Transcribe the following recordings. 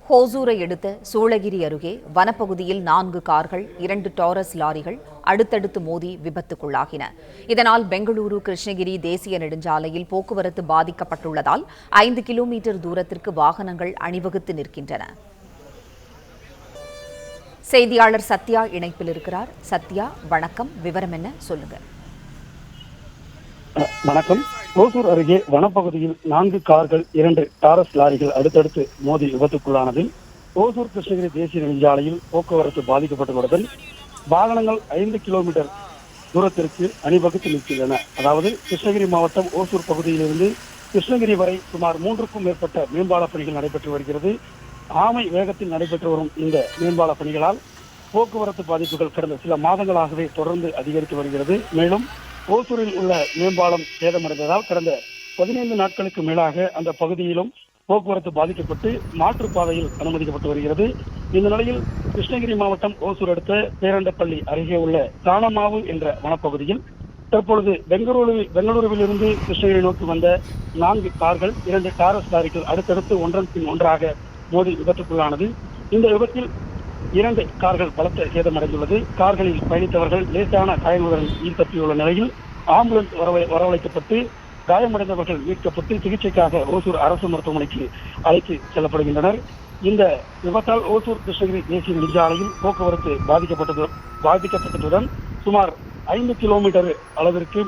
ஹோசூரை அடுத்த சூளகிரி அருகே வனப்பகுதியில் 4 கார்கள் 2 டாரஸ் லாரிகள் அடுத்தடுத்து மோதி விபத்துக்குள்ளாகின. இதனால் பெங்களூரு கிருஷ்ணகிரி தேசிய நெடுஞ்சாலையில் போக்குவரத்து பாதிக்கப்பட்டுள்ளதால் 5 கிலோமீட்டர் தூரத்திற்கு வாகனங்கள் அணிவகுத்து நிற்கின்றன. செய்தியாளர் சத்யா இணைப்பில் இருக்கிறார். சத்யா, வணக்கம். விவரம் என்ன, சொல்லுங்க. வணக்கம். ஓசூர் அருகே வனப்பகுதியில் 4 கார்கள் 2 டாரஸ் லாரிகள் அடுத்தடுத்து மோதி விபத்துக்குள்ளானதில் ஓசூர் கிருஷ்ணகிரி தேசிய நெடுஞ்சாலையில் போக்குவரத்து பாதிக்கப்பட்டுள்ளதுடன் வாகனங்கள் 5 கிலோமீட்டர் தூரத்திற்கு அணிவகுத்து நிற்கின்றன. அதாவது கிருஷ்ணகிரி மாவட்டம் ஓசூர் பகுதியிலிருந்து கிருஷ்ணகிரி வரை சுமார் 3க்கும் மேற்பட்ட மேம்பால பணிகள் நடைபெற்று வருகிறது. ஆமை வேகத்தில் நடைபெற்று வரும் இந்த மேம்பால பணிகளால் போக்குவரத்து பாதிப்புகள் கடந்த சில மாதங்களாகவே தொடர்ந்து அதிகரித்து வருகிறது. மேலும் ஓசூரில் உள்ள மேம்பாலம் சேதமடைந்ததால் கடந்த 15 நாட்களுக்கு மேலாக அந்த பகுதியிலும் போக்குவரத்து பாதிக்கப்பட்டு மாற்றுப்பாதையில் அனுமதிக்கப்பட்டு வருகிறது. இந்த நிலையில் கிருஷ்ணகிரி மாவட்டம் ஓசூர் அடுத்த பேரண்டப்பள்ளி அருகே உள்ள தானமாவு என்ற வனப்பகுதியில் தற்பொழுது பெங்களூருவிலிருந்து கிருஷ்ணகிரி நோக்கி வந்த 4 கார்கள் 2 டாரஸ் லாரிகள் அடுத்தடுத்து ஒன்றன் பின் ஒன்றாக மோதி விபத்துக்குள்ளானது. இந்த விபத்தில் 2 கார்கள் பலத்த சேதமடைந்துள்ளது. கார்களில் பயணித்தவர்கள் லேசான காயங்களுடன் உயிர் தப்பியுள்ள நிலையில் ஆம்புலன்ஸ் வரவழைக்கப்பட்டு காயமடைந்தவர்கள் மீட்கப்பட்டு சிகிச்சைக்காக ஓசூர் அரசு மருத்துவமனைக்கு அழைத்து செல்லப்படுகின்றனர். இந்த விபத்தால் ஓசூர் கிருஷ்ணகிரி தேசிய நெடுஞ்சாலையில் போக்குவரத்து பாதிக்கப்பட்டதுடன் சுமார் 5 கிலோமீட்டர் அளவிற்கு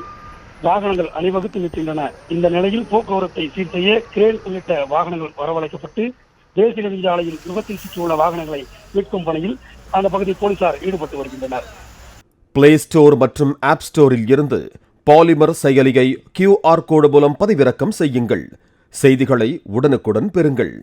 வாகனங்கள் அணிவகுத்து நிற்கின்றன. இந்த நிலையில் போக்குவரத்தை சீர் செய்ய கிரேன் உள்ளிட்ட வாகனங்கள் வரவழைக்கப்பட்டு தேசிய நெடுஞ்சாலையில் விபத்தில் சிக்கியுள்ள வாகனங்களை மீட்கும் பணியில் அந்த பகுதி போலீசார் ஈடுபட்டு வருகின்றனர். பிளே ஸ்டோர் மற்றும் ஆப் ஸ்டோரில் இருந்து பாலிமர் செயலியை QR கோடு மூலம் பதிவிறக்கம் செய்யுங்கள். செய்திகளை உடனுக்குடன் பெறுங்கள்.